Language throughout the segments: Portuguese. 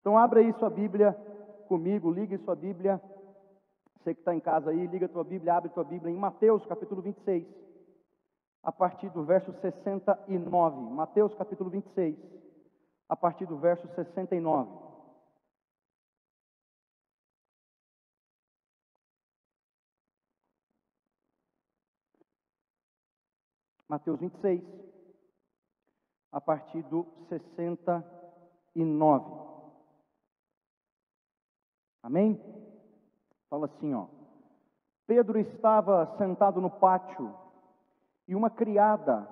Então abra aí sua Bíblia comigo, ligue sua Bíblia. Você que está em casa aí, liga a tua Bíblia, abre tua Bíblia em Mateus capítulo 26, a partir do verso 69. Mateus capítulo 26, a partir do verso 69. Mateus 26, a partir do 69. Amém? Fala assim, ó. Pedro estava sentado no pátio e uma criada,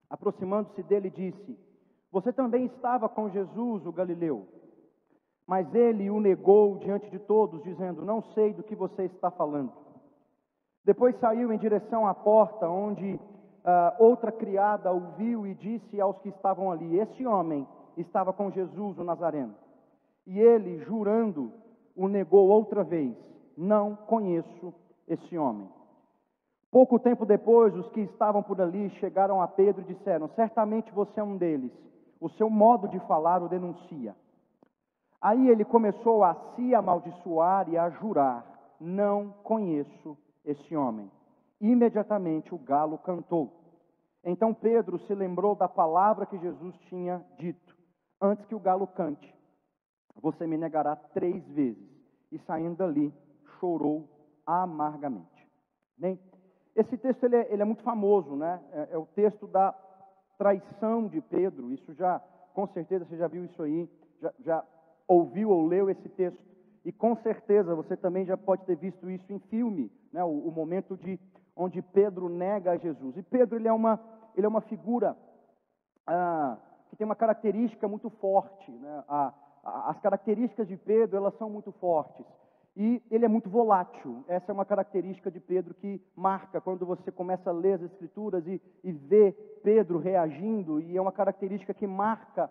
aproximando-se dele, disse: Você também estava com Jesus, o Galileu? Mas ele o negou diante de todos, dizendo: Não sei do que você está falando. Depois saiu em direção à porta, onde outra criada o viu e disse aos que estavam ali: Este homem estava com Jesus, o Nazareno. E ele, jurando, o negou outra vez: Não conheço esse homem. Pouco tempo depois, os que estavam por ali chegaram a Pedro e disseram: Certamente você é um deles. O seu modo de falar o denuncia. Aí ele começou a se amaldiçoar e a jurar: Não conheço esse homem. Imediatamente o galo cantou. Então Pedro se lembrou da palavra que Jesus tinha dito: Antes que o galo cante, você me negará 3 vezes. E saindo dali, chorou amargamente. Bem, esse texto ele é muito famoso, né? É o texto da traição de Pedro. Isso já, com certeza, você já viu isso aí, já ouviu ou leu esse texto. E com certeza você também já pode ter visto isso em filme, né? O momento onde Pedro nega a Jesus. E Pedro ele é uma figura que tem uma característica muito forte, né? As características de Pedro, elas são muito fortes. E ele é muito volátil. Essa é uma característica de Pedro que marca quando você começa a ler as Escrituras e vê Pedro reagindo. E é uma característica que marca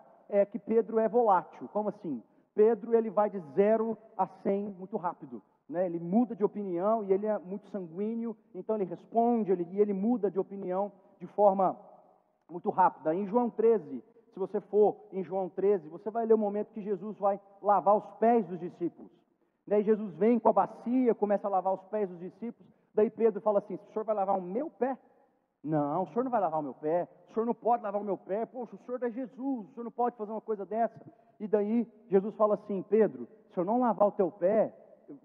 que Pedro é volátil. Como assim? Pedro ele vai de 0 a 100 muito rápido, né? Ele muda de opinião e ele é muito sanguíneo. Então ele responde e ele muda de opinião de forma muito rápida. Em João 13... Se você for em João 13, você vai ler o momento que Jesus vai lavar os pés dos discípulos. Daí Jesus vem com a bacia, começa a lavar os pés dos discípulos. Daí Pedro fala assim: o senhor vai lavar o meu pé? Não, o senhor não vai lavar o meu pé. O senhor não pode lavar o meu pé. Poxa, o senhor é Jesus, o senhor não pode fazer uma coisa dessa. E daí Jesus fala assim: Pedro, se eu não lavar o teu pé,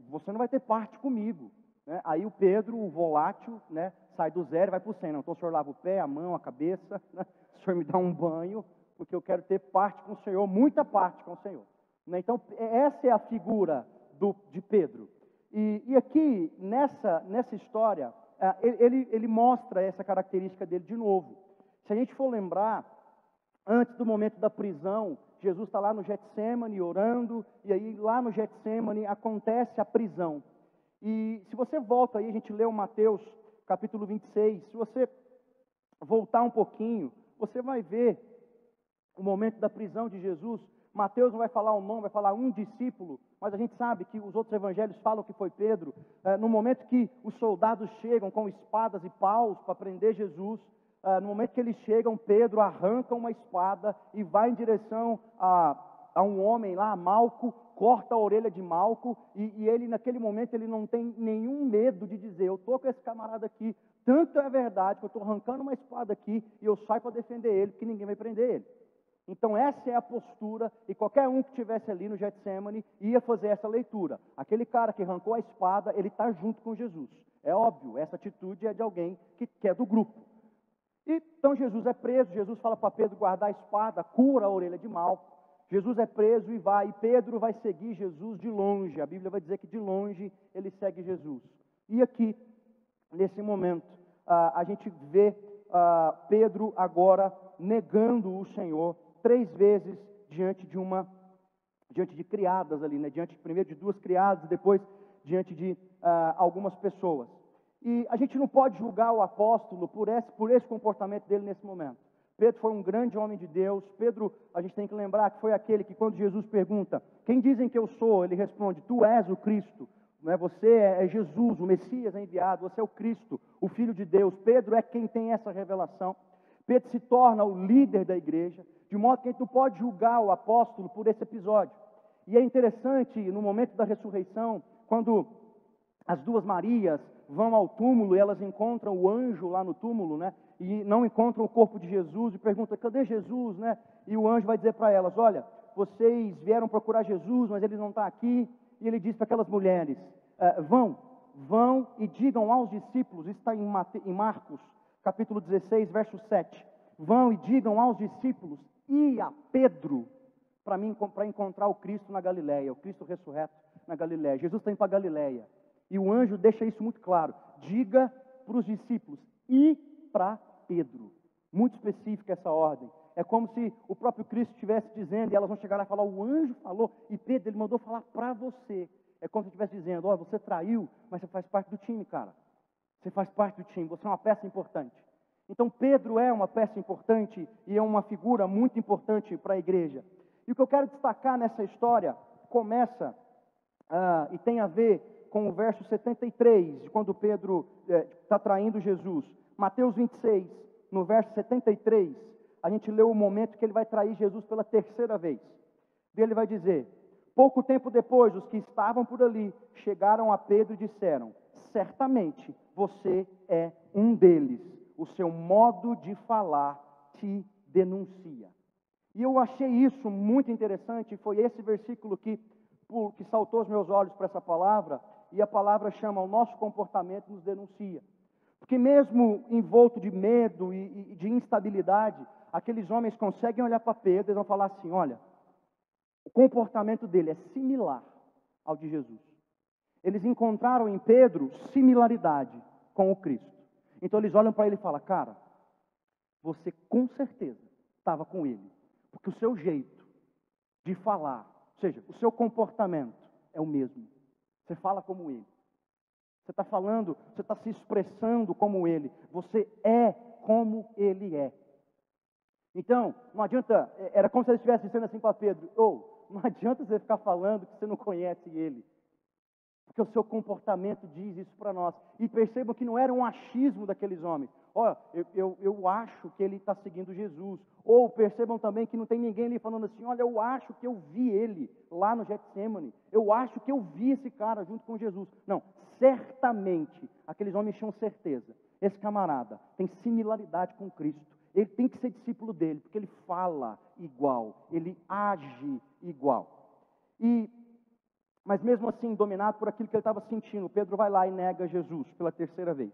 você não vai ter parte comigo. Né? Aí o Pedro, o volátil, né, sai do 0 e vai para o 100. Não, então o senhor lava o pé, a mão, a cabeça, né? O senhor me dá um banho, porque eu quero ter parte com o Senhor, muita parte com o Senhor. Então, essa é a figura de Pedro. E aqui, nessa história, ele mostra essa característica dele de novo. Se a gente for lembrar, antes do momento da prisão, Jesus está lá no Getsemane orando, e aí lá no Getsemane acontece a prisão. E se você volta aí, a gente leu Mateus capítulo 26, se você voltar um pouquinho, você vai ver o momento da prisão de Jesus. Mateus não vai falar o nome, vai falar um discípulo, mas a gente sabe que os outros evangelhos falam que foi Pedro. No momento que os soldados chegam com espadas e paus para prender Jesus, no momento que eles chegam, Pedro arranca uma espada e vai em direção a um homem lá, Malco, corta a orelha de Malco, e ele naquele momento ele não tem nenhum medo de dizer: eu estou com esse camarada aqui, tanto é verdade que eu estou arrancando uma espada aqui e eu saio para defender ele, porque ninguém vai prender ele. Então essa é a postura, e qualquer um que estivesse ali no Getsemane ia fazer essa leitura. Aquele cara que arrancou a espada, ele está junto com Jesus. É óbvio, essa atitude é de alguém que é do grupo. E então Jesus é preso, Jesus fala para Pedro guardar a espada, cura a orelha de Malco. Jesus é preso e Pedro vai seguir Jesus de longe. A Bíblia vai dizer que de longe ele segue Jesus. E aqui, nesse momento, a gente vê Pedro agora negando o Senhor 3 vezes diante de criadas ali, né? Primeiro de 2 criadas, depois diante de algumas pessoas. E a gente não pode julgar o apóstolo por esse comportamento dele nesse momento. Pedro foi um grande homem de Deus. Pedro, a gente tem que lembrar que foi aquele que, quando Jesus pergunta: quem dizem que eu sou? Ele responde: tu és o Cristo. Né? Você é Jesus, o Messias enviado, você é o Cristo, o Filho de Deus. Pedro é quem tem essa revelação. Pedro se torna o líder da igreja, de modo que a gente não pode julgar o apóstolo por esse episódio. E é interessante, no momento da ressurreição, quando as duas Marias vão ao túmulo e elas encontram o anjo lá no túmulo, né? E não encontram o corpo de Jesus e perguntam, cadê Jesus, né? E o anjo vai dizer para elas, olha, vocês vieram procurar Jesus, mas ele não está aqui. E ele diz para aquelas mulheres, vão e digam aos discípulos, isso está em Marcos, capítulo 16, verso 7. Vão e digam aos discípulos e a Pedro, para encontrar o Cristo na Galileia, o Cristo ressurreto na Galileia. Jesus está indo para a Galileia. E o anjo deixa isso muito claro. Diga para os discípulos e para Pedro. Muito específica essa ordem. É como se o próprio Cristo estivesse dizendo, e elas vão chegar lá e falar, o anjo falou, e Pedro, ele mandou falar para você. É como se estivesse dizendo, ó, você traiu, mas você faz parte do time, cara. Você faz parte do time, você é uma peça importante. Então Pedro é uma peça importante e é uma figura muito importante para a igreja. E o que eu quero destacar nessa história começa e tem a ver com o verso 73, quando Pedro está traindo Jesus. Mateus 26, no verso 73, a gente lê o momento que ele vai trair Jesus pela terceira vez. Ele vai dizer, pouco tempo depois, os que estavam por ali chegaram a Pedro e disseram, certamente você é um deles, o seu modo de falar te denuncia. E eu achei isso muito interessante, foi esse versículo que saltou aos meus olhos para essa palavra, e a palavra chama, o nosso comportamento nos denuncia. Porque mesmo envolto de medo e de instabilidade, aqueles homens conseguem olhar para Pedro e vão falar assim, olha, o comportamento dele é similar ao de Jesus. Eles encontraram em Pedro similaridade com o Cristo. Então eles olham para ele e falam, cara, você com certeza estava com ele. Porque o seu jeito de falar, ou seja, o seu comportamento é o mesmo. Você fala como ele. Você está falando, você está se expressando como ele. Você é como ele é. Então, não adianta, era como se ele estivesse dizendo assim para Pedro, não adianta você ficar falando que você não conhece ele. Porque o seu comportamento diz isso para nós. E percebam que não era um achismo daqueles homens. Eu acho que ele está seguindo Jesus. Ou percebam também que não tem ninguém ali falando assim, olha, eu acho que eu vi ele lá no Getsemane. Eu acho que eu vi esse cara junto com Jesus. Não, certamente, aqueles homens tinham certeza. Esse camarada tem similaridade com Cristo. Ele tem que ser discípulo dele, porque ele fala igual, ele age igual. Mas mesmo assim, dominado por aquilo que ele estava sentindo, Pedro vai lá e nega Jesus pela terceira vez.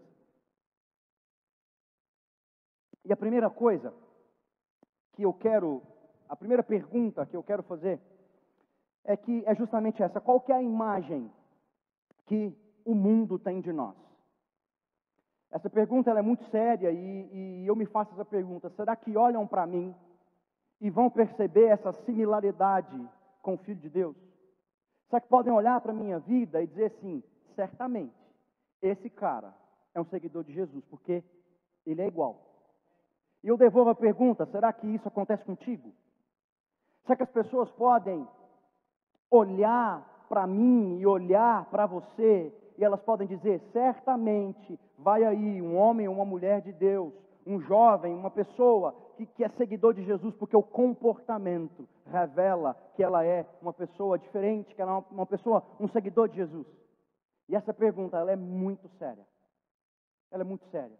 E a primeira coisa a primeira pergunta que eu quero fazer é justamente essa: qual que é a imagem que o mundo tem de nós? Essa pergunta ela é muito séria e eu me faço essa pergunta: será que olham para mim e vão perceber essa similaridade com o Filho de Deus? Será que podem olhar para a minha vida e dizer assim, certamente, esse cara é um seguidor de Jesus, porque ele é igual. E eu devolvo a pergunta, será que isso acontece contigo? Será que as pessoas podem olhar para mim e olhar para você, e elas podem dizer, certamente, vai aí um homem ou uma mulher de Deus, um jovem, uma pessoa que é seguidor de Jesus, porque o comportamento revela que ela é uma pessoa diferente, que ela é uma pessoa, um seguidor de Jesus. E essa pergunta, ela é muito séria. Ela é muito séria.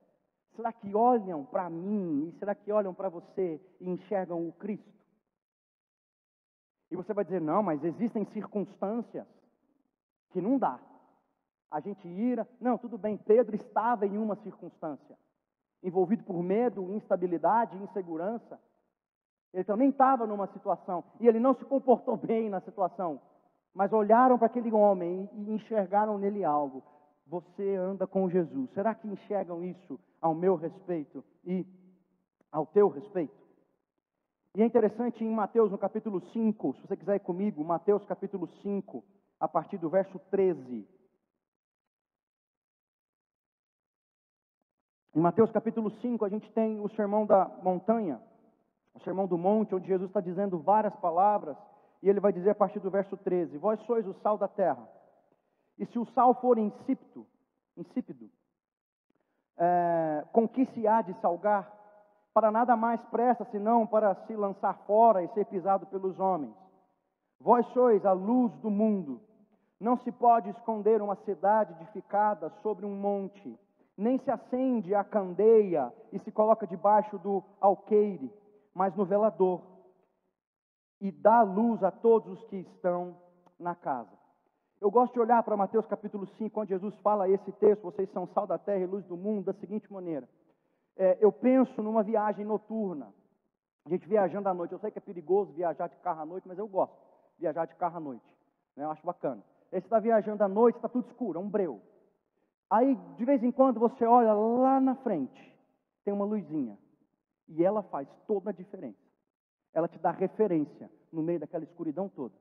Será que olham para mim, e será que olham para você e enxergam o Cristo? E você vai dizer, não, mas existem circunstâncias que não dá. A gente ira, não, tudo bem, Pedro estava em uma circunstância, envolvido por medo, instabilidade, insegurança. Ele também estava numa situação, e ele não se comportou bem na situação, mas olharam para aquele homem e enxergaram nele algo. Você anda com Jesus. Será que enxergam isso ao meu respeito e ao teu respeito? E é interessante em Mateus, no capítulo 5, se você quiser ir comigo, Mateus capítulo 5, a partir do verso 13. Em Mateus capítulo 5, a gente tem o sermão da montanha, o sermão do monte, onde Jesus está dizendo várias palavras, e ele vai dizer a partir do verso 13, vós sois o sal da terra, e se o sal for insípido, com que se há de salgar? para nada mais presta senão para se lançar fora e ser pisado pelos homens. Vós sois a luz do mundo. Não se pode esconder uma cidade edificada sobre um monte, nem se acende a candeia e se coloca debaixo do alqueire, mas no velador, e dá luz a todos os que estão na casa. Eu gosto de olhar para Mateus capítulo 5, onde Jesus fala esse texto, vocês são sal da terra e luz do mundo, da seguinte maneira. Eu penso numa viagem noturna, a gente viajando à noite. Eu sei que é perigoso viajar de carro à noite, mas eu gosto de viajar de carro à noite, né? Eu acho bacana. Aí você está viajando à noite, está tudo escuro, é um breu. Aí, de vez em quando, você olha lá na frente, tem uma luzinha, e ela faz toda a diferença. Ela te dá referência no meio daquela escuridão toda.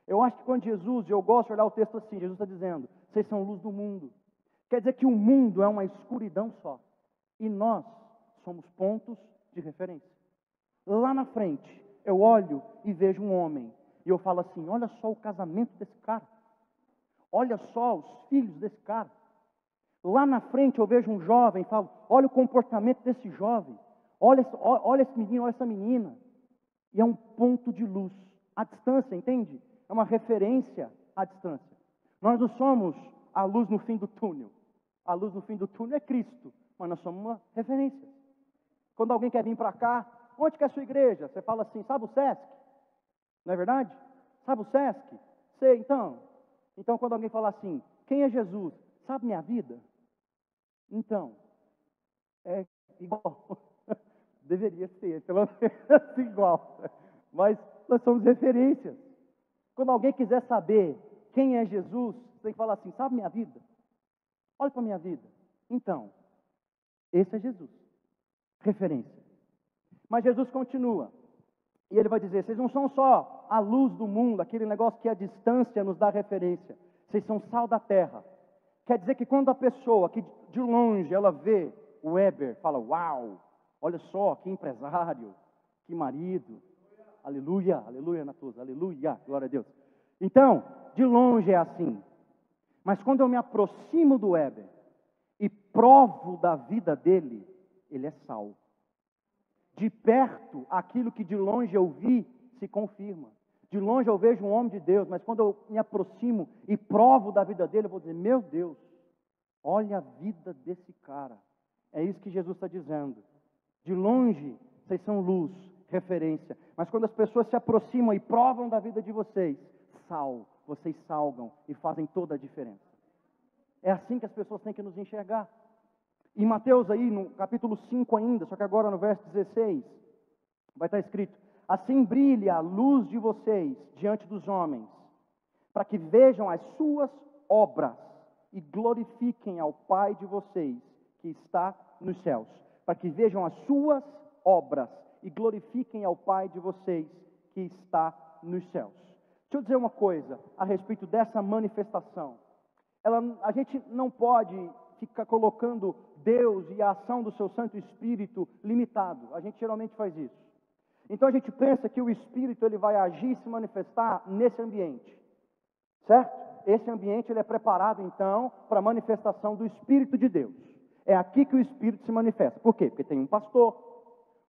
Eu acho que quando Jesus, eu gosto de olhar o texto assim, Jesus está dizendo, vocês são luz do mundo. Quer dizer que o mundo é uma escuridão só. E nós somos pontos de referência. Lá na frente, eu olho e vejo um homem. E eu falo assim, olha só o casamento desse cara. Olha só os filhos desse cara. Lá na frente eu vejo um jovem e falo, olha o comportamento desse jovem. Olha esse menino, olha essa menina. E é um ponto de luz. À distância, entende? É uma referência à distância. Nós não somos a luz no fim do túnel. A luz no fim do túnel é Cristo. Mas nós somos uma referência. Quando alguém quer vir para cá, onde que é a sua igreja? Você fala assim, sabe o Sesc? Não é verdade? Sabe o Sesc? Sei, então. Então quando alguém fala assim, quem é Jesus? Sabe minha vida? Então, é igual. Deveria ser, pelo menos igual. Mas nós somos referências. Quando alguém quiser saber quem é Jesus, você tem que falar assim, sabe minha vida? Olha para a minha vida. Então, esse é Jesus. Referência. Mas Jesus continua. E ele vai dizer, vocês não são só a luz do mundo, aquele negócio que a distância nos dá referência. Vocês são sal da terra. Quer dizer que quando a pessoa, que de longe ela vê o Weber, fala, uau, olha só, que empresário, que marido. Aleluia, aleluia, Natuza, aleluia, glória a Deus. Então, de longe é assim. Mas quando eu me aproximo do Weber e provo da vida dele, ele é sal. De perto, aquilo que de longe eu vi se confirma. De longe eu vejo um homem de Deus, mas quando eu me aproximo e provo da vida dele, eu vou dizer, meu Deus, olha a vida desse cara. É isso que Jesus está dizendo. De longe, vocês são luz, referência. Mas quando as pessoas se aproximam e provam da vida de vocês, vocês salgam e fazem toda a diferença. É assim que as pessoas têm que nos enxergar. Em Mateus aí, no capítulo 5 ainda, só que agora no verso 16, vai estar escrito, assim brilha a luz de vocês diante dos homens, para que vejam as suas obras e glorifiquem ao Pai de vocês, que está nos céus. Para que vejam as suas obras e glorifiquem ao Pai de vocês, que está nos céus. Deixa eu dizer uma coisa a respeito dessa manifestação. A gente não pode ficar colocando Deus e a ação do seu Santo Espírito limitado. A gente geralmente faz isso. Então a gente pensa que o Espírito ele vai agir e se manifestar nesse ambiente. Certo? Esse ambiente ele é preparado então para a manifestação do Espírito de Deus. É aqui que o Espírito se manifesta. Por quê? Porque tem um pastor,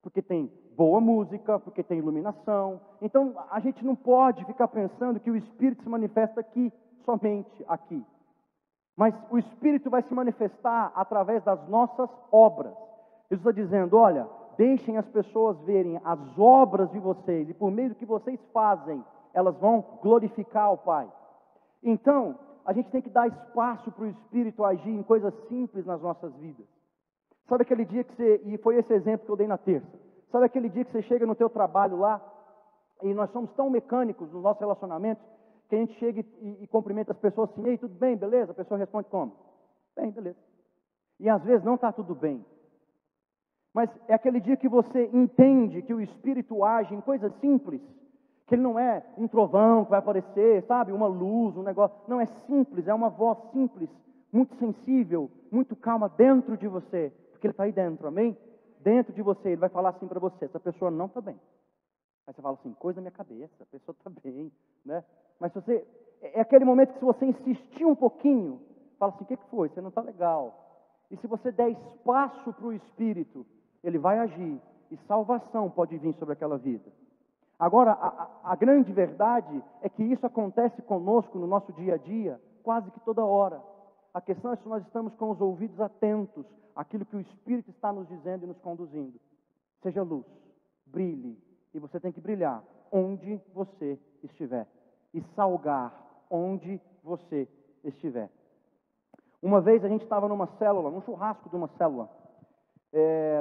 porque tem boa música, porque tem iluminação. Então a gente não pode ficar pensando que o Espírito se manifesta aqui, somente aqui. Mas o Espírito vai se manifestar através das nossas obras. Jesus está dizendo, olha, deixem as pessoas verem as obras de vocês, e por meio do que vocês fazem, elas vão glorificar o Pai. Então, a gente tem que dar espaço para o Espírito agir em coisas simples nas nossas vidas. Sabe aquele dia que e foi esse exemplo que eu dei na terça, sabe aquele dia que você chega no teu trabalho lá, e nós somos tão mecânicos nos nossos relacionamentos, que a gente chega e cumprimenta as pessoas assim, ei, tudo bem, beleza? A pessoa responde como? Bem, beleza. E às vezes não está tudo bem. Mas é aquele dia que você entende que o Espírito age em coisas simples, que ele não é um trovão que vai aparecer, sabe? Uma luz, um negócio. Não, é simples, é uma voz simples, muito sensível, muito calma dentro de você, porque ele está aí dentro, amém? Dentro de você, ele vai falar assim para você, essa pessoa não está bem. Aí você fala assim, coisa na minha cabeça, a pessoa está bem, né? Mas se você, é aquele momento que se você insistir um pouquinho, fala assim, o que foi? Você não está legal. E se você der espaço para o Espírito, Ele vai agir e salvação pode vir sobre aquela vida. Agora, a grande verdade é que isso acontece conosco no nosso dia a dia, quase que toda hora. A questão é se nós estamos com os ouvidos atentos àquilo que o Espírito está nos dizendo e nos conduzindo. Seja luz, brilhe, e você tem que brilhar onde você estiver, e salgar onde você estiver. Uma vez a gente estava numa célula, num churrasco de uma célula,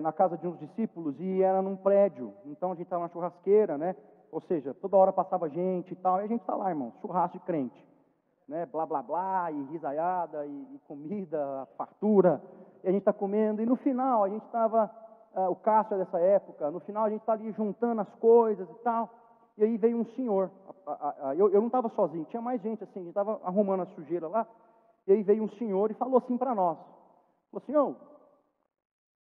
na casa de uns discípulos, e era num prédio. Então a gente estava na churrasqueira, né? Ou seja, toda hora passava gente e tal, e a gente está lá, irmão, churrasco de crente, né? Blá, blá, blá, e risaiada, e comida, fartura, e a gente está comendo, e no final a gente estava, o Cássio é dessa época, no final a gente está ali juntando as coisas e tal, e aí veio um senhor, eu não estava sozinho, tinha mais gente assim, a gente estava arrumando a sujeira lá, e aí veio um senhor e falou assim para nós, falou, senhor,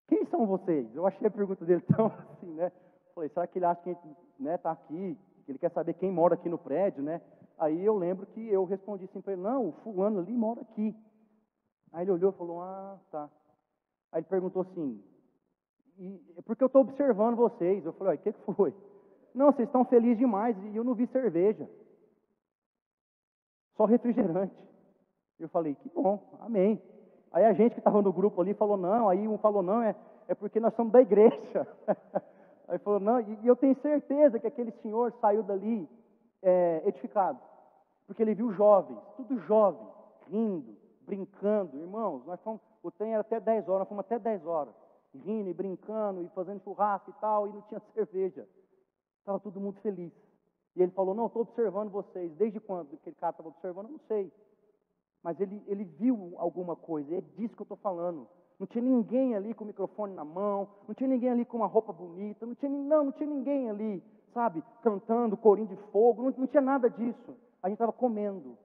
quem são vocês? Eu achei a pergunta dele tão assim, né? Falei, será que ele acha que a gente, né, está aqui, que ele quer saber quem mora aqui no prédio, né? Aí eu lembro que eu respondi assim para ele, não, o fulano ali mora aqui. Aí ele olhou e falou, tá. Aí ele perguntou assim, porque eu estou observando vocês. Eu falei, o que foi? Não, vocês estão felizes demais e eu não vi cerveja. Só refrigerante. Eu falei, que bom, amém. Aí a gente que estava no grupo ali falou, não, aí um falou, não, é porque nós somos da igreja. Aí falou, não, e eu tenho certeza que aquele senhor saiu dali edificado. Porque ele viu jovens, tudo jovem, rindo, brincando. Irmãos, nós fomos, o trem era até 10 horas, nós fomos até 10 horas. Rindo e brincando e fazendo churrasco e tal, e não tinha cerveja. Estava todo mundo feliz. E ele falou, não, estou observando vocês. Desde quando aquele cara estava observando, eu não sei. Mas ele viu alguma coisa, é disso que eu estou falando. Não tinha ninguém ali com o microfone na mão, não tinha ninguém ali com uma roupa bonita, não tinha ninguém ali, sabe, cantando corinho de fogo, não tinha nada disso. A gente estava comendo,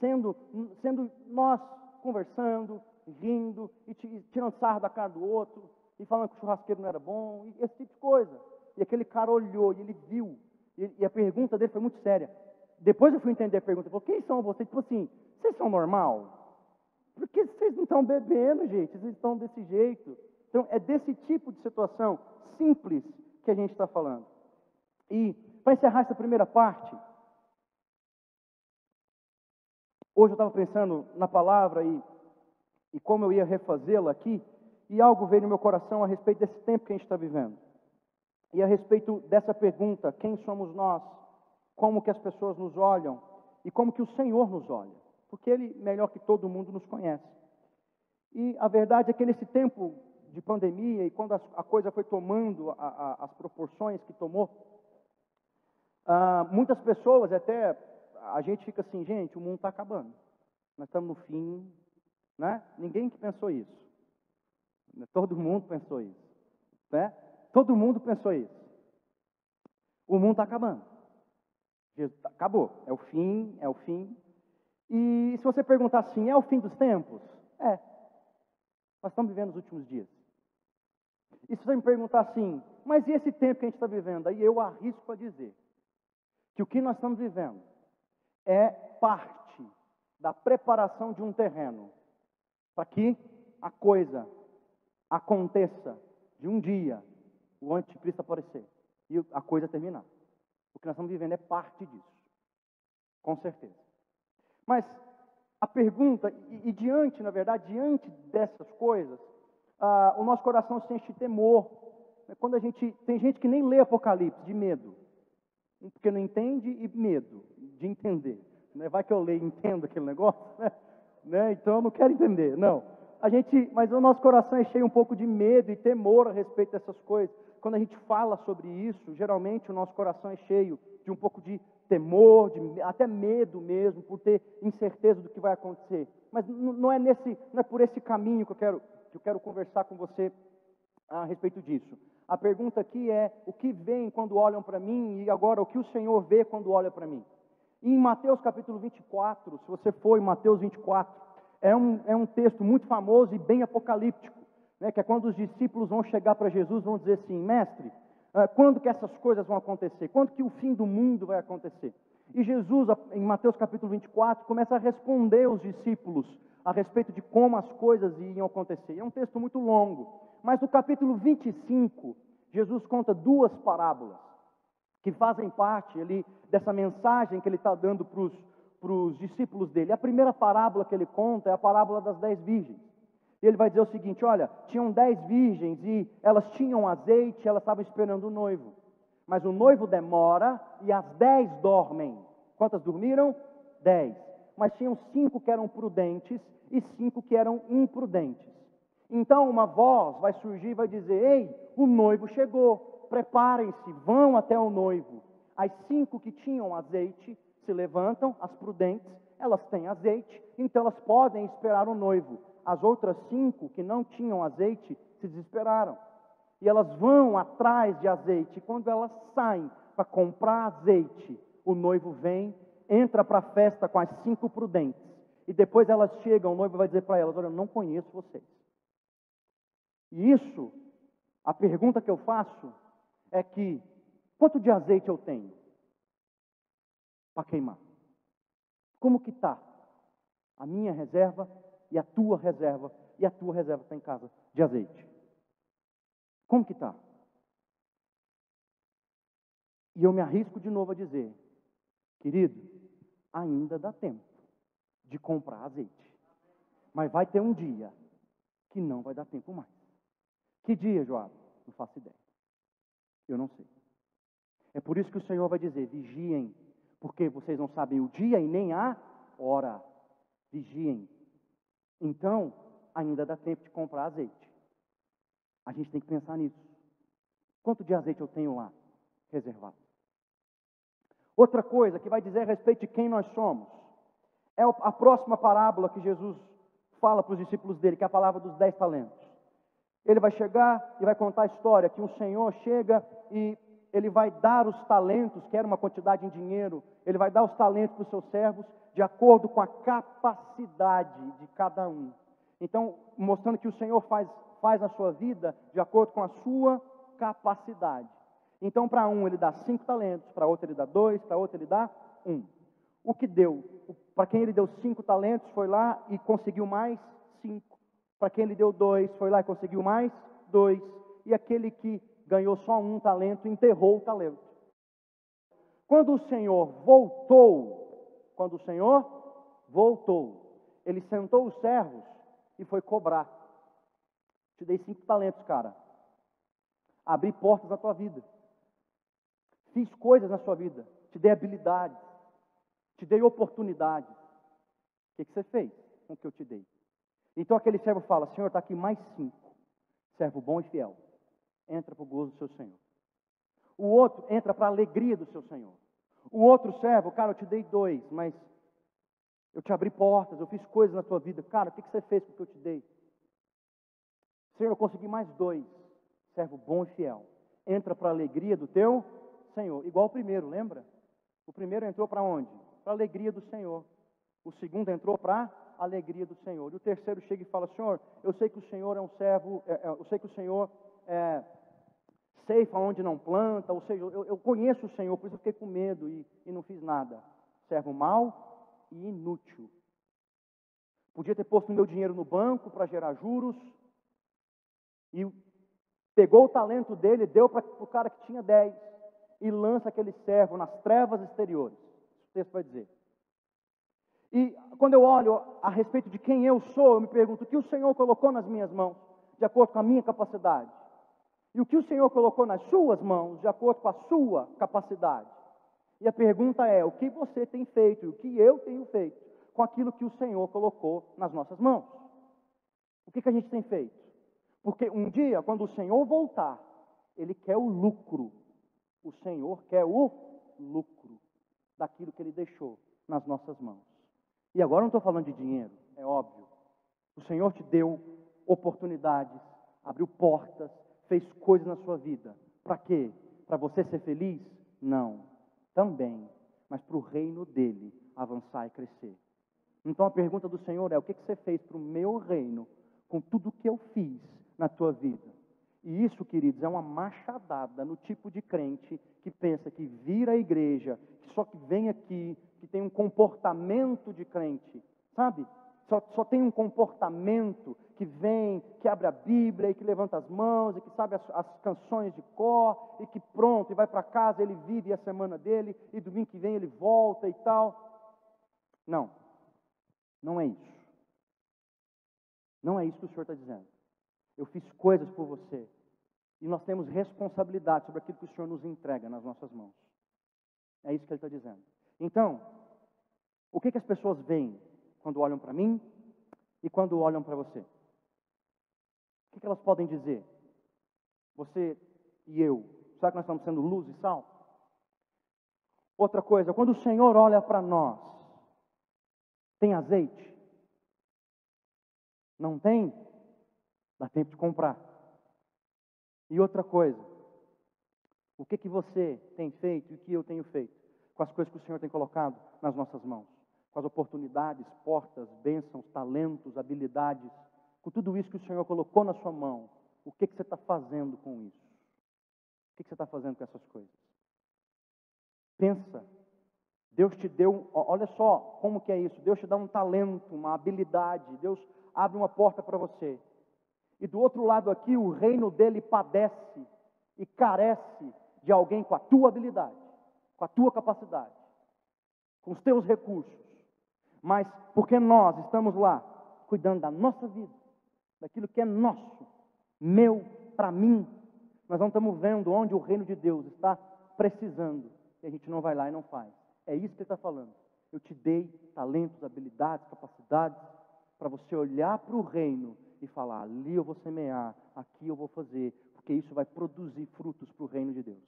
sendo nós conversando, rindo, e tirando sarro da cara do outro, e falando que o churrasqueiro não era bom, e esse tipo de coisa. E aquele cara olhou, e ele viu, e a pergunta dele foi muito séria. Depois eu fui entender a pergunta, ele falou, quem são vocês? Tipo assim, vocês são normal? Porque vocês não estão bebendo, gente, vocês estão desse jeito. Então, é desse tipo de situação simples que a gente está falando. E, para encerrar essa primeira parte, hoje eu estava pensando na palavra e como eu ia refazê-la aqui, e algo veio no meu coração a respeito desse tempo que a gente está vivendo. E a respeito dessa pergunta, quem somos nós? Como que as pessoas nos olham? E como que o Senhor nos olha? Porque Ele, melhor que todo mundo, nos conhece. E a verdade é que nesse tempo de pandemia, e quando a coisa foi tomando as proporções que tomou, muitas pessoas, até a gente fica assim, gente, o mundo está acabando. Nós estamos no fim, né? Ninguém que pensou isso. Todo mundo pensou isso, né? Todo mundo pensou isso. O mundo está acabando. Jesus, acabou. É o fim, é o fim. E se você perguntar assim, é o fim dos tempos? É. Nós estamos vivendo os últimos dias. E se você me perguntar assim, mas e esse tempo que a gente está vivendo? Aí eu arrisco a dizer que o que nós estamos vivendo é parte da preparação de um terreno para que a coisa aconteça de um dia o anticristo aparecer e a coisa terminar. O que nós estamos vivendo é parte disso, com certeza. Mas a pergunta, e diante, na verdade, diante dessas coisas, o nosso coração se enche de temor. Quando tem gente que nem lê Apocalipse, de medo, porque não entende e medo de entender. Vai que eu leio e entendo aquele negócio, né? Então eu não quero entender, não. Mas o nosso coração é cheio um pouco de medo e temor a respeito dessas coisas. Quando a gente fala sobre isso, geralmente o nosso coração é cheio de um pouco de temor, até medo mesmo, por ter incerteza do que vai acontecer. Mas não é por esse caminho que eu quero conversar com você a respeito disso. A pergunta aqui é, o que veem quando olham para mim, e agora o que o Senhor vê quando olha para mim? E em Mateus capítulo 24, se você for em Mateus 24, é um texto muito famoso e bem apocalíptico, né, que é quando os discípulos vão chegar para Jesus, vão dizer assim, mestre, quando que essas coisas vão acontecer? Quando que o fim do mundo vai acontecer? E Jesus, em Mateus capítulo 24, começa a responder aos discípulos a respeito de como as coisas iam acontecer. É um texto muito longo, Mas no capítulo 25, Jesus conta duas parábolas que fazem parte ali dessa mensagem que ele está dando para os discípulos dele. A primeira parábola que ele conta é a parábola das 10 virgens. E ele vai dizer o seguinte: olha, tinham 10 virgens e elas tinham azeite, elas estavam esperando o noivo. Mas o noivo demora e as 10 dormem. Quantas dormiram? 10. Mas tinham 5 que eram prudentes e 5 que eram imprudentes. Então uma voz vai surgir e vai dizer: ei, o noivo chegou, preparem-se, vão até o noivo. As 5 que tinham azeite se levantam, as prudentes, elas têm azeite, então elas podem esperar o noivo. As outras 5 que não tinham azeite se desesperaram. E elas vão atrás de azeite. E quando elas saem para comprar azeite, o noivo vem, entra para a festa com as 5 prudentes. E depois elas chegam, o noivo vai dizer para elas: olha, eu não conheço vocês. E isso, a pergunta que eu faço é que, quanto de azeite eu tenho para queimar? Como que está a minha reserva e a tua reserva? E a tua reserva está em casa de azeite. Como que está? E eu me arrisco de novo a dizer: querido, ainda dá tempo de comprar azeite. Mas vai ter um dia que não vai dar tempo mais. Que dia, Joab? Não faço ideia. Eu não sei. É por isso que o Senhor vai dizer: vigiem, porque vocês não sabem o dia e nem a hora. Vigiem. Então, ainda dá tempo de comprar azeite. A gente tem que pensar nisso. Quanto de azeite eu tenho lá reservado? Outra coisa que vai dizer a respeito de quem nós somos é a próxima parábola que Jesus fala para os discípulos dele, que é a palavra dos 10 talentos. Ele vai chegar e vai contar a história que um senhor chega e ele vai dar os talentos, que era uma quantidade em dinheiro, ele vai dar os talentos para os seus servos de acordo com a capacidade de cada um. Então, mostrando que o Senhor faz na sua vida de acordo com a sua capacidade. Então, para um ele dá 5 talentos, para outro ele dá 2, para outro ele dá 1. O que deu? Para quem ele deu 5 talentos, foi lá e conseguiu mais 5. Para quem ele deu 2, foi lá e conseguiu mais 2. E aquele que ganhou só 1 talento, enterrou o talento. Quando o Senhor voltou, ele sentou os servos e foi cobrar. Te dei 5 talentos, cara. Abri portas na tua vida. Fiz coisas na sua vida. Te dei habilidades. Te dei oportunidades. O que você fez com o que eu te dei? Então aquele servo fala: Senhor, está aqui mais 5. Servo bom e fiel. Entra para o gozo do seu Senhor. O outro entra para a alegria do seu Senhor. O outro servo: cara, eu te dei 2, mas eu te abri portas, eu fiz coisas na tua vida. Cara, o que você fez com o que eu te dei? Senhor, eu consegui mais 2. Servo bom e fiel. Entra para a alegria do teu Senhor. Igual o primeiro, lembra? O primeiro entrou para onde? Para a alegria do Senhor. O segundo entrou para a alegria do Senhor. E o terceiro chega e fala: Senhor, eu sei que o Senhor é um servo, eu sei que o Senhor ceifa onde não planta, ou seja, eu conheço o Senhor, por isso eu fiquei com medo e não fiz nada. Servo mau e inútil. Podia ter posto o meu dinheiro no banco para gerar juros, e pegou o talento dele, deu para o cara que tinha 10, e lança aquele servo nas trevas exteriores. O texto vai dizer. E quando eu olho a respeito de quem eu sou, eu me pergunto: o que o Senhor colocou nas minhas mãos, de acordo com a minha capacidade? E o que o Senhor colocou nas suas mãos, de acordo com a sua capacidade? E a pergunta é: o que você tem feito, e o que eu tenho feito, com aquilo que o Senhor colocou nas nossas mãos? O que a gente tem feito? Porque um dia, quando o Senhor voltar, Ele quer o lucro. O Senhor quer o lucro daquilo que Ele deixou nas nossas mãos. E agora não estou falando de dinheiro, é óbvio. O Senhor te deu oportunidades, abriu portas, fez coisas na sua vida. Para quê? Para você ser feliz? Não. Também. Mas para o reino dEle avançar e crescer. Então a pergunta do Senhor é: o que você fez para o meu reino com tudo que eu fiz na tua vida? E isso, queridos, é uma machadada no tipo de crente que pensa que vira a igreja, que só que vem aqui, que tem um comportamento de crente, sabe? só tem um comportamento que vem, que abre a Bíblia e que levanta as mãos e que sabe as canções de cor e que pronto, e vai para casa, ele vive a semana dele e domingo que vem ele volta e tal. Não, não é isso. Não é isso que o Senhor está dizendo. Eu fiz coisas por você e nós temos responsabilidade sobre aquilo que o Senhor nos entrega nas nossas mãos. É isso que Ele está dizendo. Então, o que as pessoas veem quando olham para mim e quando olham para você? O que elas podem dizer? Você e eu, será que nós estamos sendo luz e sal? Outra coisa, quando o Senhor olha para nós, tem azeite? Não tem? Dá tempo de comprar. E outra coisa, o que você tem feito e o que eu tenho feito com as coisas que o Senhor tem colocado nas nossas mãos? Com as oportunidades, portas, bênçãos, talentos, habilidades, com tudo isso que o Senhor colocou na sua mão, o que você está fazendo com isso? O que você está fazendo com essas coisas? Pensa, Deus te deu, olha só como que é isso, Deus te dá um talento, uma habilidade, Deus abre uma porta para você. E do outro lado aqui, o reino dele padece e carece de alguém com a tua habilidade, com a tua capacidade, com os teus recursos. Mas porque nós estamos lá, cuidando da nossa vida, daquilo que é nosso, meu, para mim, nós não estamos vendo onde o reino de Deus está precisando, e a gente não vai lá e não faz. É isso que ele está falando. Eu te dei talentos, habilidades, capacidades, para você olhar para o reino e falar, ali eu vou semear, aqui eu vou fazer, porque isso vai produzir frutos para o reino de Deus.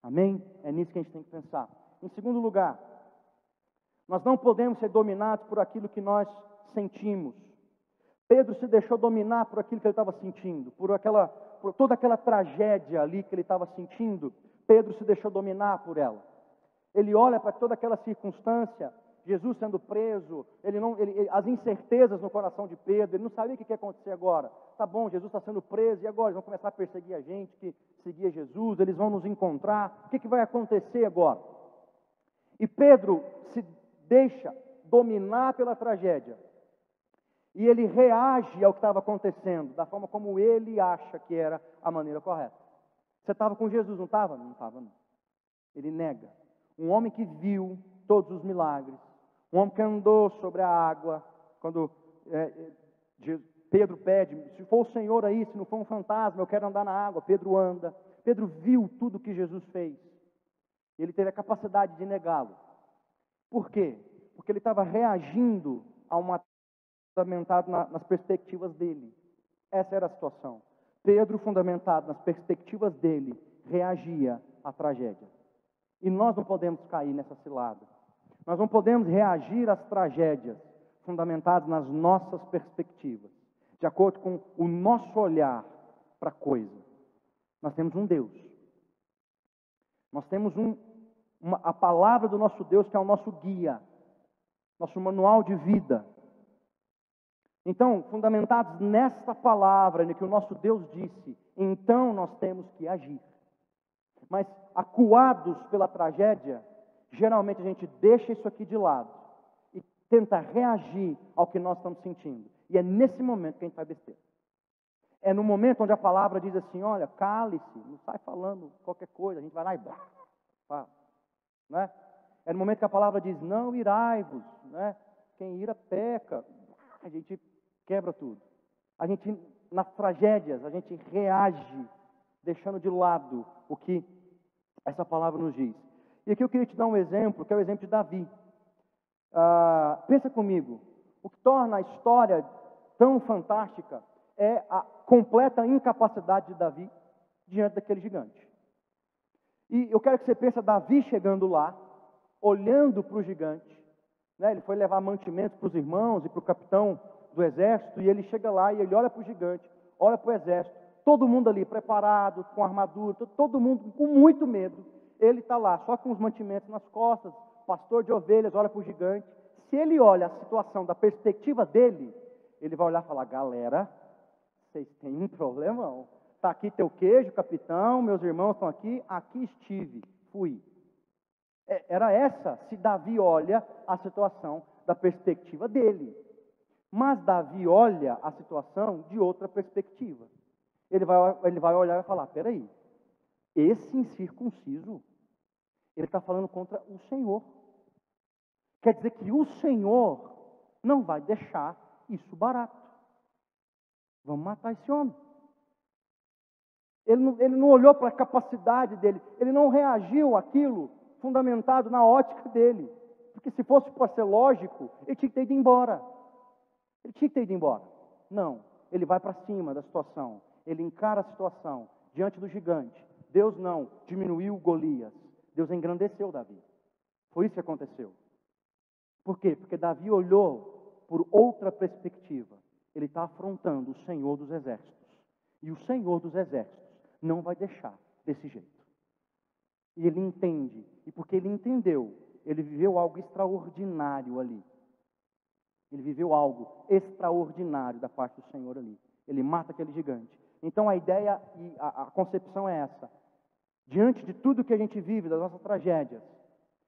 Amém? É nisso que a gente tem que pensar. Em segundo lugar, nós não podemos ser dominados por aquilo que nós sentimos. Pedro se deixou dominar por aquilo que ele estava sentindo, por toda aquela tragédia ali que ele estava sentindo. Pedro se deixou dominar por ela. Ele olha para toda aquela circunstância, Jesus sendo preso, as incertezas no coração de Pedro, ele não sabia o que ia acontecer agora. Tá bom, Jesus está sendo preso, e agora? Eles vão começar a perseguir a gente que seguia Jesus, eles vão nos encontrar, o que vai acontecer agora? E Pedro se deixa dominar pela tragédia, e ele reage ao que estava acontecendo, da forma como ele acha que era a maneira correta. Você estava com Jesus, não estava? Não estava, não. Ele nega. Um homem que viu todos os milagres, um homem que andou sobre a água, quando Pedro pede, se for o Senhor aí, se não for um fantasma, eu quero andar na água. Pedro anda. Pedro viu tudo que Jesus fez. Ele teve a capacidade de negá-lo. Por quê? Porque ele estava reagindo a uma fundamentado nas perspectivas dele. Essa era a situação. Pedro, fundamentado nas perspectivas dele, reagia à tragédia. E nós não podemos cair nessa cilada. Nós não podemos reagir às tragédias fundamentadas nas nossas perspectivas, de acordo com o nosso olhar para a coisa. Nós temos um Deus. Nós temos a palavra do nosso Deus, que é o nosso guia, nosso manual de vida. Então, fundamentados nesta palavra, que o nosso Deus disse, então nós temos que agir. Mas, acuados pela tragédia, geralmente a gente deixa isso aqui de lado e tenta reagir ao que nós estamos sentindo. E é nesse momento que a gente faz besteira. É no momento onde a palavra diz assim, olha, cale-se, não sai falando qualquer coisa, a gente vai lá e fala. Né? É no momento que a palavra diz, não irai-vos, né? Quem ira peca, a gente quebra tudo. A gente, nas tragédias, a gente reage, deixando de lado o que essa palavra nos diz. E aqui eu queria te dar um exemplo, que é o exemplo de Davi. Pensa comigo, o que torna a história tão fantástica é a completa incapacidade de Davi diante daquele gigante. E eu quero que você pense Davi chegando lá, olhando para o gigante, né? Ele foi levar mantimentos para os irmãos e para o capitão do exército, e ele chega lá e ele olha para o gigante, olha para o exército, todo mundo ali preparado, com armadura, todo mundo com muito medo. Ele está lá, só com os mantimentos nas costas, pastor de ovelhas, olha para o gigante. Se ele olha a situação da perspectiva dele, ele vai olhar e falar, galera, vocês têm um problemão. Está aqui teu queijo, capitão, meus irmãos estão aqui estive, fui. Era essa, se Davi olha a situação da perspectiva dele. Mas Davi olha a situação de outra perspectiva. Ele vai olhar e vai falar: peraí, esse incircunciso, ele está falando contra o Senhor. Quer dizer que o Senhor não vai deixar isso barato. Vamos matar esse homem. Ele não olhou para a capacidade dele, ele não reagiu àquilo fundamentado na ótica dele. Porque se fosse para ser lógico, ele tinha que ter ido embora. Ele tinha que ter ido embora. Não, ele vai para cima da situação. Ele encara a situação diante do gigante. Deus não diminuiu Golias. Deus engrandeceu Davi. Foi isso que aconteceu. Por quê? Porque Davi olhou por outra perspectiva. Ele está afrontando o Senhor dos Exércitos. E o Senhor dos Exércitos não vai deixar desse jeito. E ele entende. E porque ele entendeu, ele viveu algo extraordinário ali. Ele viveu algo extraordinário da parte do Senhor ali. Ele mata aquele gigante. Então a ideia e a concepção é essa. Diante de tudo que a gente vive, das nossas tragédias,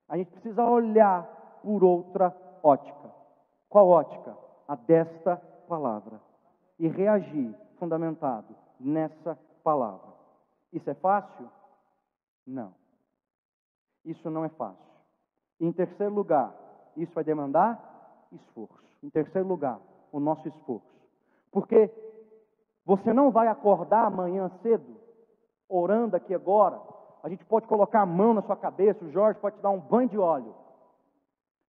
a gente precisa olhar por outra ótica. Qual ótica? A desta palavra. E reagir fundamentado nessa palavra. Isso é fácil? Não. Isso não é fácil. E em terceiro lugar, isso vai demandar esforço. Em terceiro lugar, o nosso esforço. Porque você não vai acordar amanhã cedo, orando aqui agora. A gente pode colocar a mão na sua cabeça, o Jorge pode te dar um banho de óleo.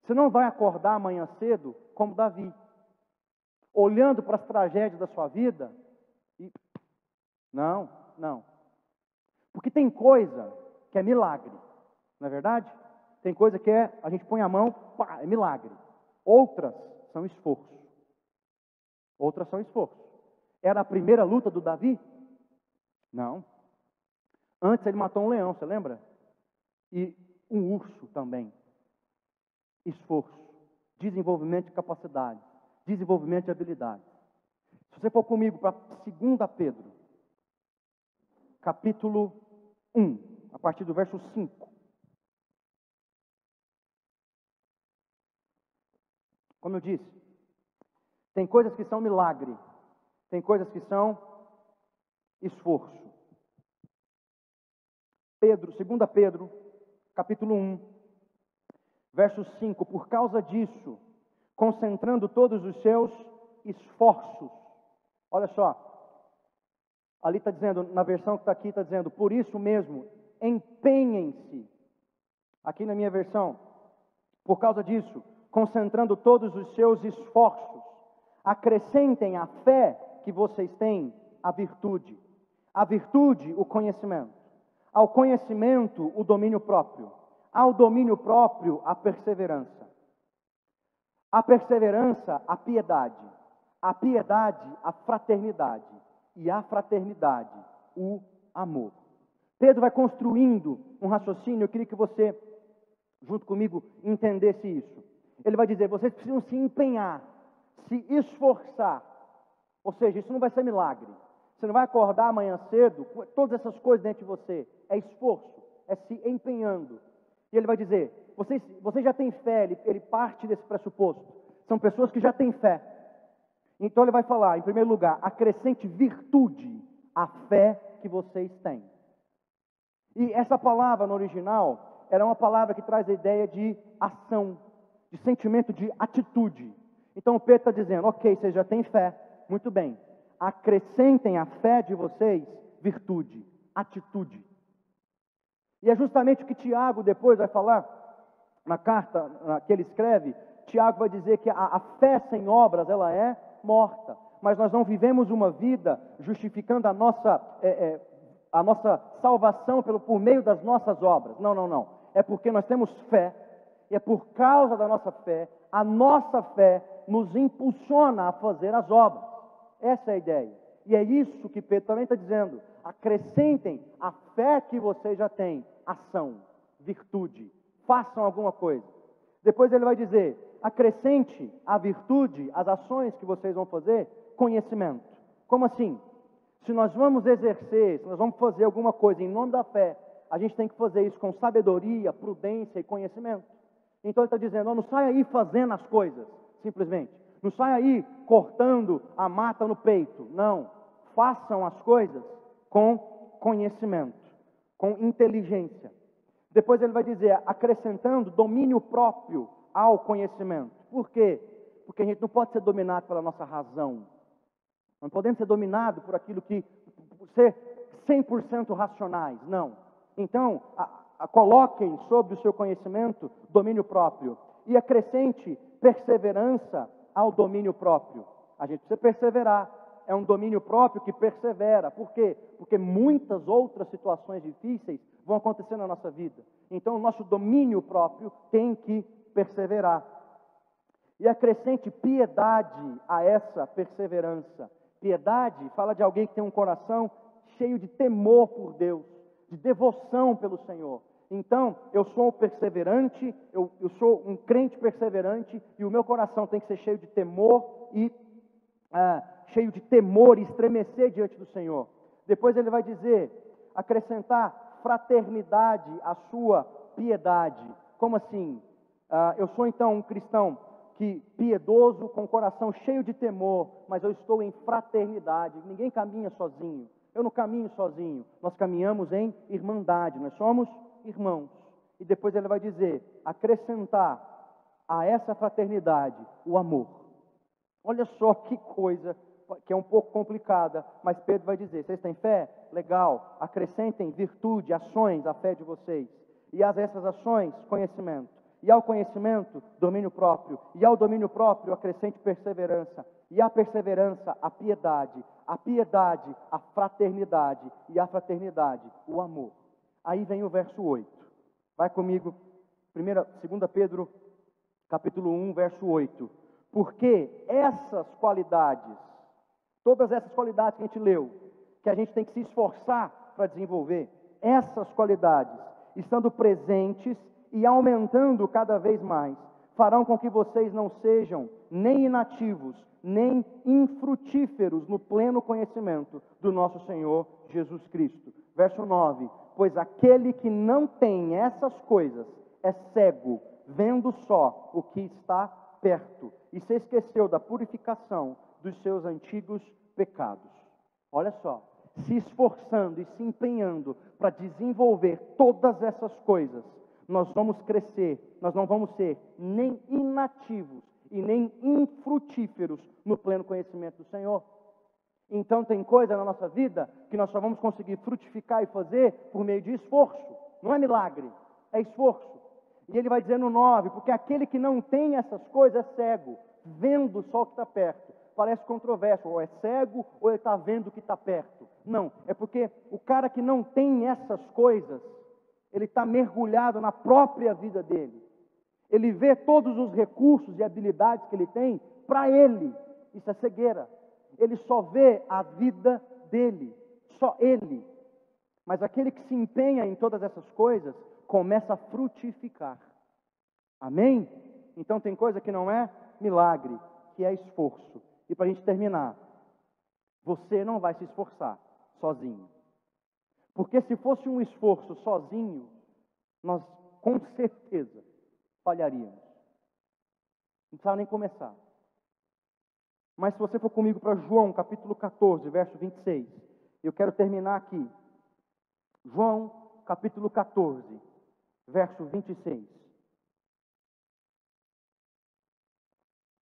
Você não vai acordar amanhã cedo como Davi, olhando para as tragédias da sua vida e... Não. Porque tem coisa que é milagre, não é verdade? Tem coisa que a gente põe a mão, pá, é milagre. Outras são esforço. Era a primeira luta do Davi? Não. Antes ele matou um leão, você lembra? E um urso também. Esforço, desenvolvimento de capacidade, desenvolvimento de habilidade. Se você for comigo para 2 Pedro, capítulo 1, a partir do verso 5. Como eu disse, tem coisas que são milagre, tem coisas que são esforço. 2 Pedro, capítulo 1, verso 5. Por causa disso, concentrando todos os seus esforços. Olha só, ali está dizendo, na versão que está aqui, está dizendo, por isso mesmo, empenhem-se. Aqui na minha versão, por causa disso, concentrando todos os seus esforços, acrescentem à fé que vocês têm a virtude. A virtude, o conhecimento. Ao conhecimento, o domínio próprio. Ao domínio próprio, a perseverança. A perseverança, a piedade. A piedade, a fraternidade. E a fraternidade, o amor. Pedro vai construindo um raciocínio, eu queria que você, junto comigo, entendesse isso. Ele vai dizer, vocês precisam se empenhar, se esforçar. Ou seja, isso não vai ser milagre. Você não vai acordar amanhã cedo com todas essas coisas dentro de você. É esforço, é se empenhando. E ele vai dizer, vocês já têm fé, ele parte desse pressuposto. São pessoas que já têm fé. Então ele vai falar, em primeiro lugar, acrescente virtude à fé que vocês têm. E essa palavra no original, era uma palavra que traz a ideia de ação, de sentimento de atitude. Então o Pedro está dizendo, ok, vocês já têm fé, muito bem. Acrescentem à fé de vocês virtude, atitude. E é justamente o que Tiago depois vai falar, na carta que ele escreve. Tiago vai dizer que a fé sem obras, ela é morta. Mas nós não vivemos uma vida justificando a nossa salvação por meio das nossas obras. Não. É porque nós temos fé, e é por causa da nossa fé, a nossa fé nos impulsiona a fazer as obras. Essa é a ideia. E é isso que Pedro também está dizendo. Acrescentem a fé que vocês já têm, ação, virtude. Façam alguma coisa. Depois ele vai dizer, acrescente à virtude, as ações que vocês vão fazer, conhecimento. Como assim? Se nós vamos exercer, se nós vamos fazer alguma coisa em nome da fé, a gente tem que fazer isso com sabedoria, prudência e conhecimento. Então ele está dizendo, não saia aí fazendo as coisas, simplesmente. Não sai aí cortando a mata no peito. Não. Façam as coisas com conhecimento, com inteligência. Depois ele vai dizer, acrescentando domínio próprio ao conhecimento. Por quê? Porque a gente não pode ser dominado pela nossa razão. Não podemos ser dominados por aquilo que... ser 100% racionais. Não. Então, coloquem sobre o seu conhecimento domínio próprio. E acrescente perseverança ao domínio próprio. A gente precisa perseverar. É um domínio próprio que persevera. Por quê? Porque muitas outras situações difíceis vão acontecer na nossa vida. Então, o nosso domínio próprio tem que perseverar. E acrescente piedade a essa perseverança. Piedade fala de alguém que tem um coração cheio de temor por Deus, de devoção pelo Senhor. Então, eu sou perseverante, eu sou um crente perseverante, e o meu coração tem que ser cheio de temor e estremecer diante do Senhor. Depois ele vai dizer, acrescentar fraternidade à sua piedade. Como assim? Eu sou então um cristão piedoso, com o coração cheio de temor, mas eu estou em fraternidade. Ninguém caminha sozinho. Eu não caminho sozinho. Nós caminhamos em irmandade. Nós somos irmãos. E depois ele vai dizer, acrescentar a essa fraternidade o amor. Olha só que coisa, que é um pouco complicada, mas Pedro vai dizer, vocês têm fé? Legal. Acrescentem virtude, ações à fé de vocês. E a essas ações, conhecimento. E ao conhecimento, domínio próprio. E ao domínio próprio, acrescente perseverança. E à perseverança, a piedade. A piedade, a fraternidade. E a fraternidade, o amor. Aí vem o verso 8. Vai comigo, 2 Pedro, capítulo 1, verso 8. Porque essas qualidades, todas essas qualidades que a gente leu, que a gente tem que se esforçar para desenvolver, essas qualidades, estando presentes e aumentando cada vez mais, farão com que vocês não sejam nem inativos, nem infrutíferos no pleno conhecimento do nosso Senhor Jesus Cristo. Verso 9, pois aquele que não tem essas coisas é cego, vendo só o que está perto, e se esqueceu da purificação dos seus antigos pecados. Olha só, se esforçando e se empenhando para desenvolver todas essas coisas, nós vamos crescer, nós não vamos ser nem inativos e nem infrutíferos no pleno conhecimento do Senhor. Então tem coisa na nossa vida que nós só vamos conseguir frutificar e fazer por meio de esforço. Não é milagre, é esforço. E ele vai dizer no 9, porque aquele que não tem essas coisas é cego, vendo só o que está perto. Parece controverso, ou é cego ou ele está vendo o que está perto. Não, é porque o cara que não tem essas coisas, ele está mergulhado na própria vida dele. Ele vê todos os recursos e habilidades que ele tem para ele. Isso é cegueira. Ele só vê a vida dele, só ele. Mas aquele que se empenha em todas essas coisas, começa a frutificar. Amém? Então tem coisa que não é milagre, que é esforço. E para a gente terminar, você não vai se esforçar sozinho. Porque se fosse um esforço sozinho, nós com certeza falharíamos. Não precisava nem começar. Mas se você for comigo para João, capítulo 14, verso 26, eu quero terminar aqui. João, capítulo 14, verso 26.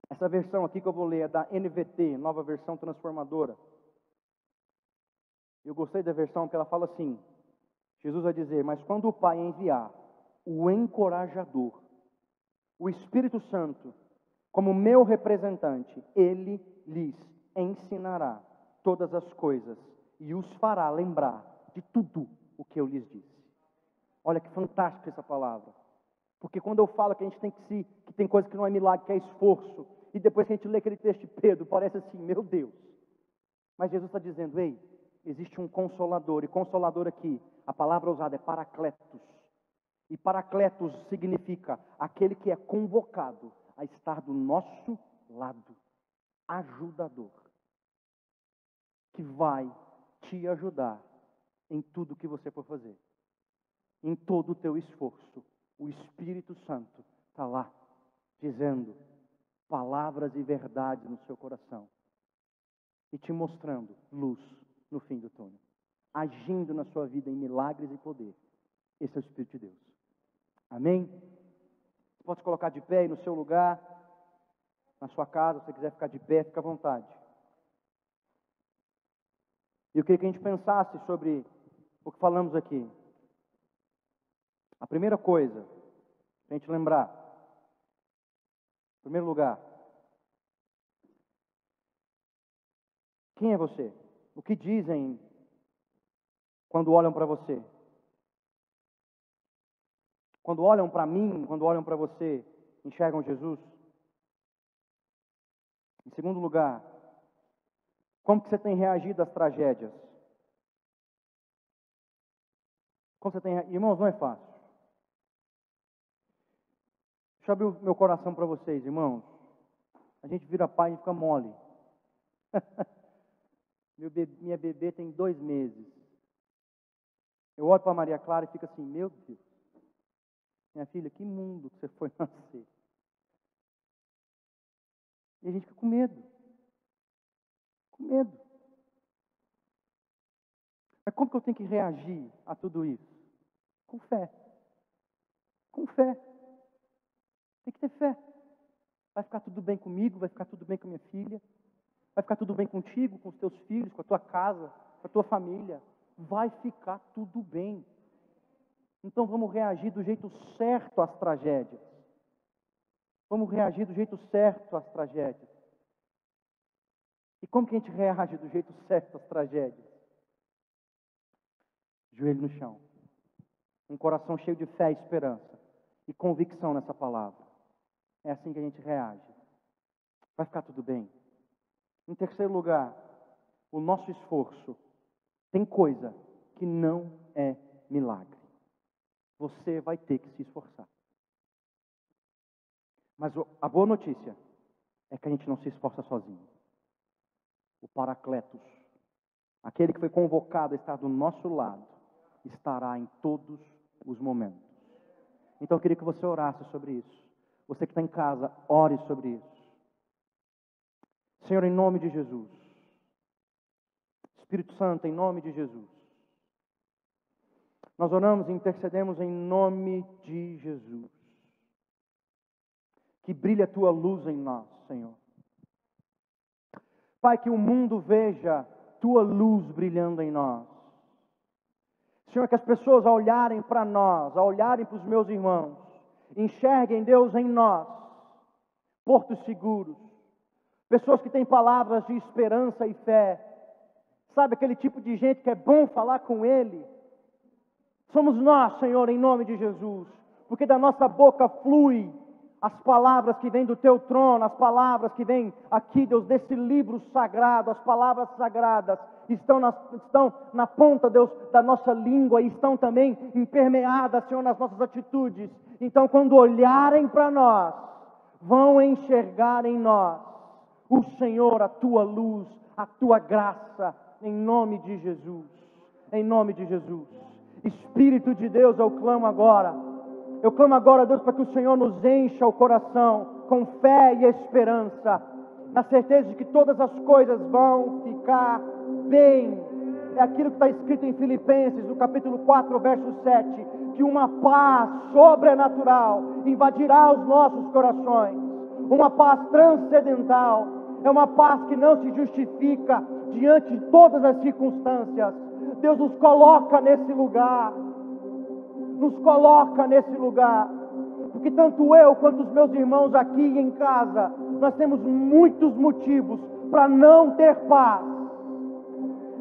Essa versão aqui que eu vou ler é da NVT, Nova Versão Transformadora. Eu gostei da versão porque ela fala assim, Jesus vai dizer, mas quando o Pai enviar o encorajador, o Espírito Santo, como meu representante, ele lhes ensinará todas as coisas e os fará lembrar de tudo o que eu lhes disse. Olha que fantástica essa palavra. Porque quando eu falo que a gente tem que tem coisa que não é milagre, que é esforço, e depois que a gente lê aquele texto de Pedro, parece assim, meu Deus. Mas Jesus está dizendo, ei, existe um consolador, e consolador aqui, a palavra usada é paracletos. E paracletos significa aquele que é convocado a estar do nosso lado, ajudador, que vai te ajudar em tudo que você for fazer, em todo o teu esforço. O Espírito Santo está lá, dizendo, palavras e verdades no seu coração e te mostrando luz no fim do túnel, agindo na sua vida em milagres e poder. Esse é o Espírito de Deus. Amém? Você pode se colocar de pé aí no seu lugar, na sua casa. Se você quiser ficar de pé, fica à vontade. E eu queria que a gente pensasse sobre o que falamos aqui. A primeira coisa, para a gente lembrar, em primeiro lugar, quem é você? O que dizem quando olham para você? Quando olham para mim, quando olham para você, enxergam Jesus? Em segundo lugar, como que você tem reagido às tragédias? Como você tem... Irmãos, não é fácil. Deixa eu abrir o meu coração para vocês, irmãos. A gente vira pai e fica mole. Minha bebê tem 2 meses. Eu olho para a Maria Clara e fico assim, meu Deus. Minha filha, que mundo que você foi nascer. E a gente fica com medo. Com medo. Mas como que eu tenho que reagir a tudo isso? Com fé. Com fé. Tem que ter fé. Vai ficar tudo bem comigo, vai ficar tudo bem com a minha filha, vai ficar tudo bem contigo, com os teus filhos, com a tua casa, com a tua família. Vai ficar tudo bem. Então vamos reagir do jeito certo às tragédias. Vamos reagir do jeito certo às tragédias. E como que a gente reage do jeito certo às tragédias? Joelho no chão. Um coração cheio de fé e esperança. E convicção nessa palavra. É assim que a gente reage. Vai ficar tudo bem. Em terceiro lugar, o nosso esforço. Tem coisa que não é milagre. Você vai ter que se esforçar. Mas a boa notícia é que a gente não se esforça sozinho. O Paracletos, aquele que foi convocado a estar do nosso lado, estará em todos os momentos. Então eu queria que você orasse sobre isso. Você que está em casa, ore sobre isso. Senhor, em nome de Jesus. Espírito Santo, em nome de Jesus. Nós oramos e intercedemos em nome de Jesus. Que brilhe a tua luz em nós, Senhor. Pai, que o mundo veja tua luz brilhando em nós. Senhor, que as pessoas ao olharem para nós, ao olharem para os meus irmãos, enxerguem, Deus, em nós, portos seguros, pessoas que têm palavras de esperança e fé. Sabe aquele tipo de gente que é bom falar com Ele? Somos nós, Senhor, em nome de Jesus, porque da nossa boca flui as palavras que vêm do Teu trono, as palavras que vêm aqui, Deus, desse livro sagrado. As palavras sagradas estão na ponta, Deus, da nossa língua e estão também impermeadas, Senhor, nas nossas atitudes. Então, quando olharem para nós, vão enxergar em nós o Senhor, a Tua luz, a Tua graça, em nome de Jesus. Em nome de Jesus. Espírito de Deus, eu clamo agora, Deus, para que o Senhor nos encha o coração com fé e esperança, na certeza de que todas as coisas vão ficar bem. É aquilo que está escrito em Filipenses, no capítulo 4, verso 7, que uma paz sobrenatural invadirá os nossos corações, uma paz transcendental, é uma paz que não se justifica diante de todas as circunstâncias. Deus nos coloca nesse lugar, porque tanto eu quanto os meus irmãos aqui em casa, nós temos muitos motivos para não ter paz,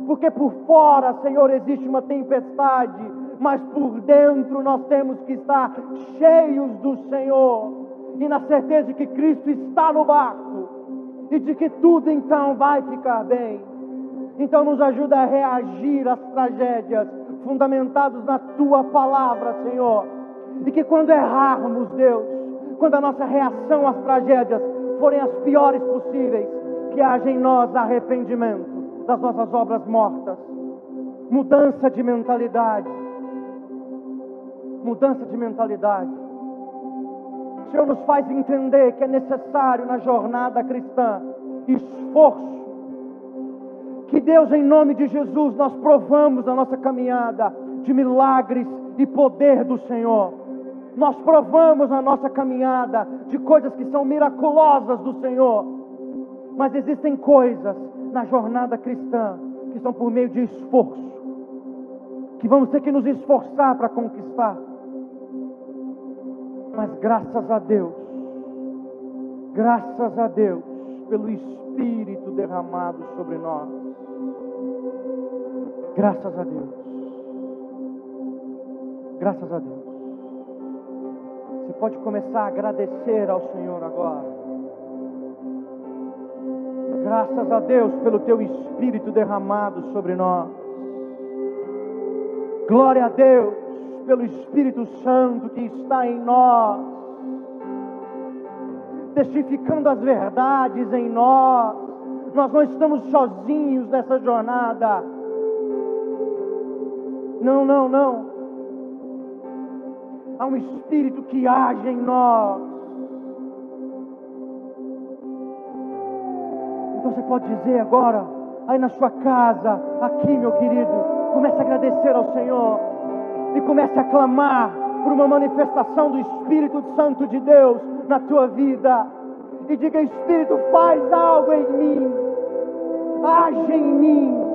porque por fora, Senhor, existe uma tempestade, mas por dentro nós temos que estar cheios do Senhor, e na certeza de que Cristo está no barco, e de que tudo então vai ficar bem. Então nos ajuda a reagir às tragédias, fundamentados na Tua palavra, Senhor. E que quando errarmos, Deus, quando a nossa reação às tragédias forem as piores possíveis, que haja em nós arrependimento das nossas obras mortas, mudança de mentalidade, O Senhor nos faz entender que é necessário na jornada cristã esforço. Que Deus, em nome de Jesus, nós provamos na nossa caminhada de milagres e poder do Senhor. Nós provamos na nossa caminhada de coisas que são miraculosas do Senhor. Mas existem coisas na jornada cristã que são por meio de esforço, que vamos ter que nos esforçar para conquistar. Mas graças a Deus pelo Espírito derramado sobre nós. Graças a Deus. Graças a Deus. Você pode começar a agradecer ao Senhor agora. Graças a Deus pelo teu Espírito derramado sobre nós. Glória a Deus pelo Espírito Santo que está em nós, testificando as verdades em nós. Nós não estamos sozinhos nessa jornada. Não. Há um Espírito que age em nós. Então você pode dizer agora, aí na sua casa, aqui, meu querido, comece a agradecer ao Senhor e comece a clamar por uma manifestação do Espírito Santo de Deus na tua vida. E diga: Espírito, faz algo em mim, age em mim,